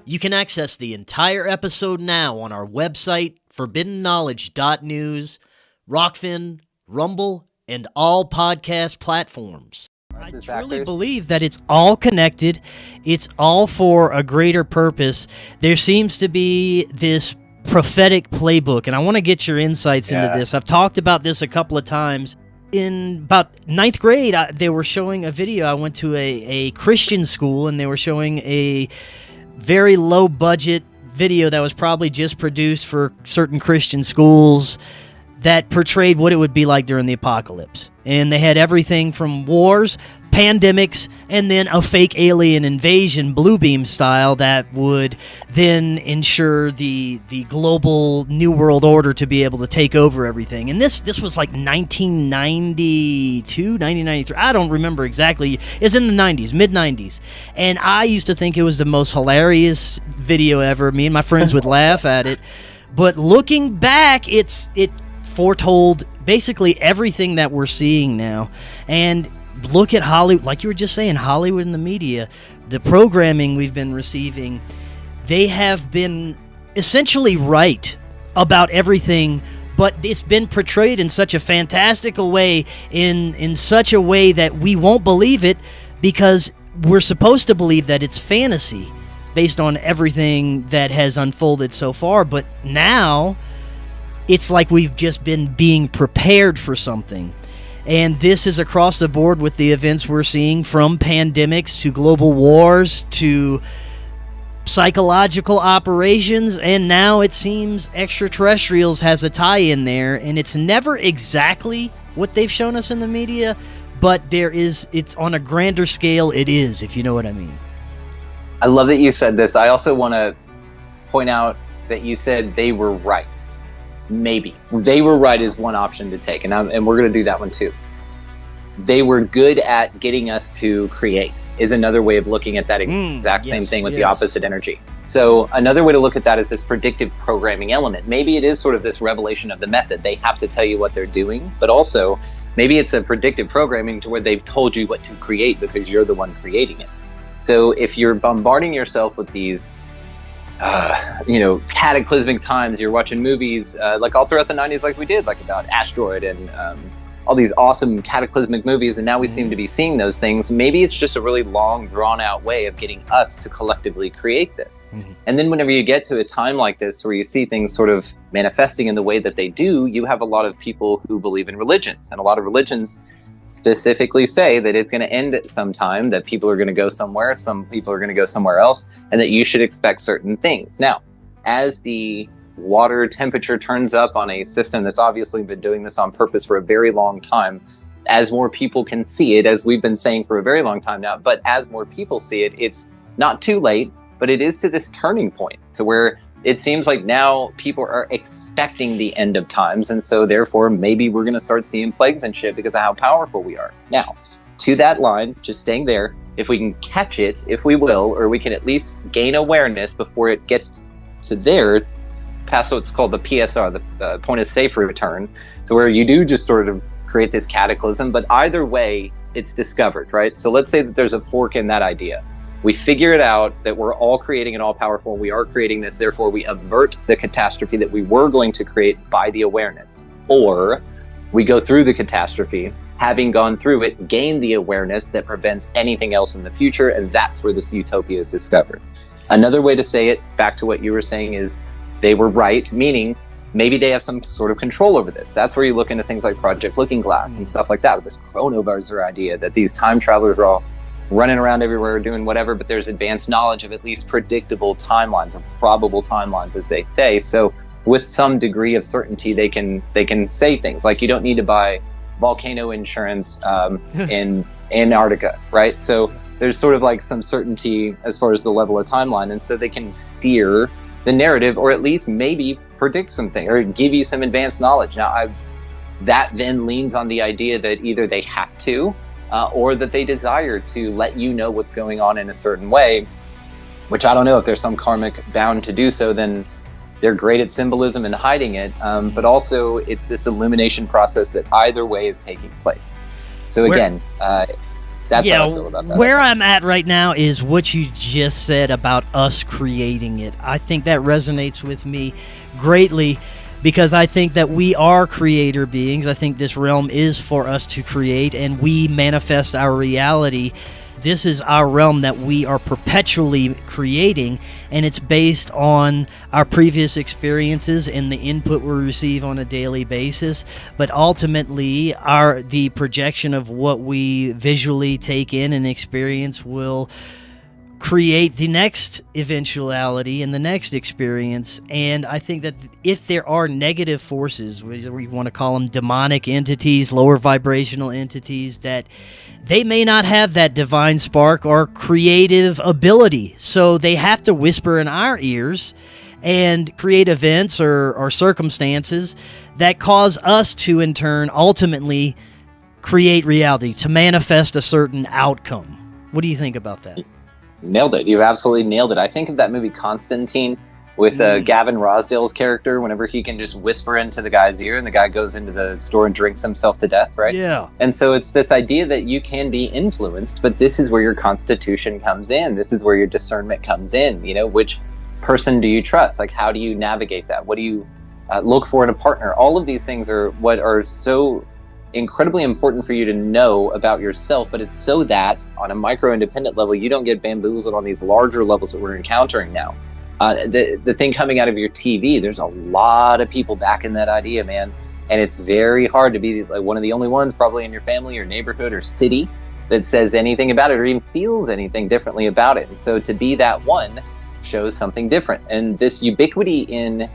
You can access the entire episode now on our website, forbiddenknowledge.news, Rokfin, Rumble, and all podcast platforms. I truly believe that it's all connected. It's all for a greater purpose. There seems to be this prophetic playbook, and I want to get your insights into this. I've talked about this a couple of times. In about 9th grade, they were showing a video. I went to a Christian school, and they were showing a very low-budget video that was probably just produced for certain Christian schools that portrayed what it would be like during the apocalypse. And they had everything from wars, pandemics, and then a fake alien invasion, Blue Beam style, that would then ensure the global New World Order to be able to take over everything. And this was like 1992, 1993. I don't remember exactly. It's in the 90s, mid-90s. And I used to think it was the most hilarious video ever. Me and my friends would laugh at it. But looking back, it foretold basically everything that we're seeing now. And look at Hollywood, like you were just saying, Hollywood and the media, the programming we've been receiving, they have been essentially right about everything, but it's been portrayed in such a fantastical way, in such a way that we won't believe it because we're supposed to believe that it's fantasy based on everything that has unfolded so far. But now it's like we've just been being prepared for something. And this is across the board with the events we're seeing, from pandemics to global wars to psychological operations, and now it seems extraterrestrials has a tie in there, and it's never exactly what they've shown us in the media, but it's on a grander scale, it is, if you know what I mean. I love that you said this. I also want to point out that you said they were right. Maybe. They were right is one option to take, and we're going to do that one too. They were good at getting us to create is another way of looking at that exact same thing with the opposite energy. So another way to look at that is this predictive programming element. Maybe it is sort of this revelation of the method. They have to tell you what they're doing, but also maybe it's a predictive programming to where they've told you what to create because you're the one creating it. So if you're bombarding yourself with these cataclysmic times, you're watching movies like all throughout the 90s, like we did, like about Asteroid and all these awesome cataclysmic movies, and now we seem to be seeing those things. Maybe it's just a really long, drawn-out way of getting us to collectively create this. And then whenever you get to a time like this where you see things sort of manifesting in the way that they do, you have a lot of people who believe in religions, and a lot of religions specifically say that it's going to end at some time, that people are going to go somewhere, some people are going to go somewhere else, and that you should expect certain things. Now, as the water temperature turns up on a system that's obviously been doing this on purpose for a very long time, as more people can see it, as we've been saying for a very long time now, but as more people see it, it's not too late, but it is to this turning point to where it seems like now people are expecting the end of times, and so therefore maybe we're going to start seeing plagues and shit because of how powerful we are. Now, to that line, just staying there, if we can catch it, if we will, or we can at least gain awareness before it gets to there, past what's called the PSR, the point of safe return, to where you do just sort of create this cataclysm, but either way, it's discovered, right? So let's say that there's a fork in that idea. We figure it out that we're all creating an all-powerful, we are creating this, therefore we avert the catastrophe that we were going to create by the awareness. Or we go through the catastrophe, having gone through it, gain the awareness that prevents anything else in the future, and that's where this utopia is discovered. Another way to say it, back to what you were saying, is they were right, meaning maybe they have some sort of control over this. That's where you look into things like Project Looking Glass and stuff like that, with this chronovisor idea that these time travelers are all running around everywhere doing whatever, but there's advanced knowledge of at least predictable timelines, or probable timelines, as they say. So with some degree of certainty, they can say things like, you don't need to buy volcano insurance in Antarctica, right? So there's sort of like some certainty as far as the level of timeline, and so they can steer the narrative, or at least maybe predict something, or give you some advanced knowledge. Now, that then leans on the idea that either they have to, or that they desire to let you know what's going on in a certain way, which I don't know if there's some karmic bound to do so, then they're great at symbolism and hiding it, but also it's this illumination process that either way is taking place. So again, That's how I feel about that. Where I'm at right now is what you just said about us creating it. I think that resonates with me greatly because I think that we are creator beings. I think this realm is for us to create, and we manifest our reality. This is our realm that we are perpetually creating, and it's based on our previous experiences and the input we receive on a daily basis. But ultimately, the projection of what we visually take in and experience will create the next eventuality and the next experience. And I think that if there are negative forces, whether we want to call them demonic entities, lower vibrational entities, that they may not have that divine spark or creative ability. So they have to whisper in our ears and create events or circumstances that cause us to, in turn, ultimately create reality, to manifest a certain outcome. What do you think about that? Nailed it. You absolutely nailed it. I think of that movie Constantine with Gavin Rosdale's character, whenever he can just whisper into the guy's ear and the guy goes into the store and drinks himself to death, right? Yeah. And so it's this idea that you can be influenced, but this is where your constitution comes in. This is where your discernment comes in. You know, which person do you trust? Like, how do you navigate that? What do you look for in a partner? All of these things are what are so incredibly important for you to know about yourself, but it's so that on a micro independent level you don't get bamboozled on these larger levels that we're encountering now. The thing coming out of your TV, there's a lot of people backing that idea, man, and it's very hard to be like one of the only ones probably in your family or neighborhood or city that says anything about it or even feels anything differently about it. And so to be that one shows something different. And this ubiquity in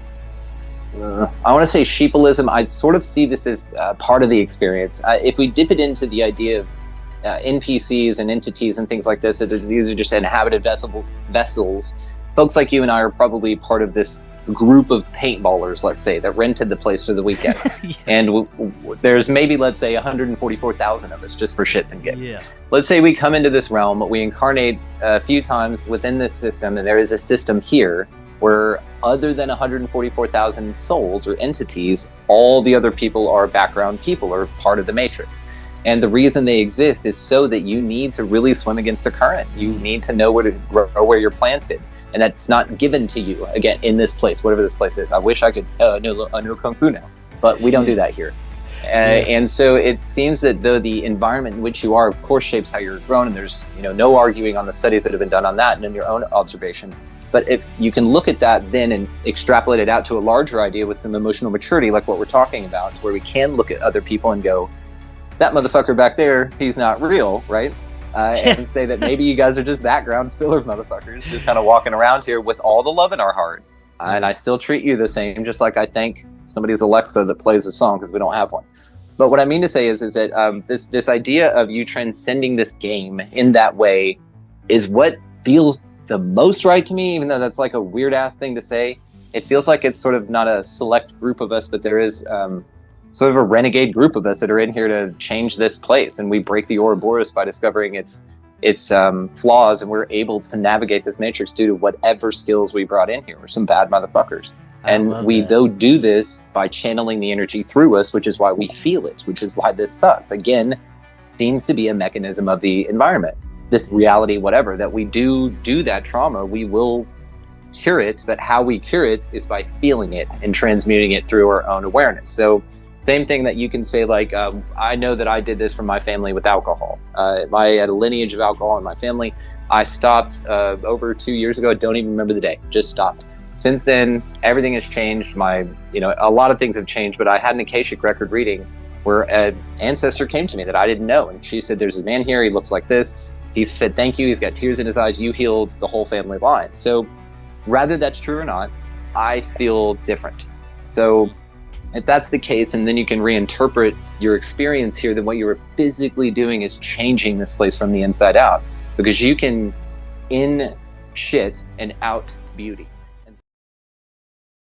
I want to say sheepalism, I'd sort of see this as part of the experience. If we dip it into the idea of NPCs and entities and things like this, these are just inhabited vessels. Folks like you and I are probably part of this group of paintballers, let's say, that rented the place for the weekend. Yeah. And there's maybe, let's say, 144,000 of us just for shits and gigs. Yeah. Let's say we come into this realm, we incarnate a few times within this system, and there is a system here where other than 144,000 souls or entities, all the other people are background people or part of the matrix. And the reason they exist is so that you need to really swim against the current. You need to know where to grow, where you're planted. And that's not given to you, again, in this place, whatever this place is. I wish I could know Kung Fu now, but we don't do that here. And so it seems that though the environment in which you are, of course, shapes how you're grown, and there's no arguing on the studies that have been done on that and in your own observation. But if you can look at that then and extrapolate it out to a larger idea with some emotional maturity, like what we're talking about, where we can look at other people and go, that motherfucker back there, he's not real, right? And say that maybe you guys are just background filler motherfuckers, just kind of walking around here with all the love in our heart. And I still treat you the same, just like I thank somebody's Alexa that plays a song because we don't have one. But what I mean to say is that this idea of you transcending this game in that way is what feels the most right to me, even though that's like a weird ass thing to say. It feels like it's sort of not a select group of us, but there is sort of a renegade group of us that are in here to change this place, and we break the Ouroboros by discovering its flaws, and we're able to navigate this matrix due to whatever skills we brought in here. We're some bad motherfuckers. And we do this by channeling the energy through us, which is why we feel it, which is why this sucks. Again, seems to be a mechanism of the environment. This reality, whatever, that we do that trauma, we will cure it, but how we cure it is by feeling it and transmuting it through our own awareness. So same thing that you can say, like, I know that I did this from my family with alcohol. I had a lineage of alcohol in my family. I stopped over 2 years ago. I don't even remember the day, just stopped. Since then, everything has changed. A lot of things have changed, but I had an Akashic record reading where an ancestor came to me that I didn't know. And she said, there's a man here, he looks like this. He said, thank you. He's got tears in his eyes. You healed the whole family line. So whether that's true or not, I feel different. So if that's the case, and then you can reinterpret your experience here, then what you were physically doing is changing this place from the inside out, because you can in shit and out beauty.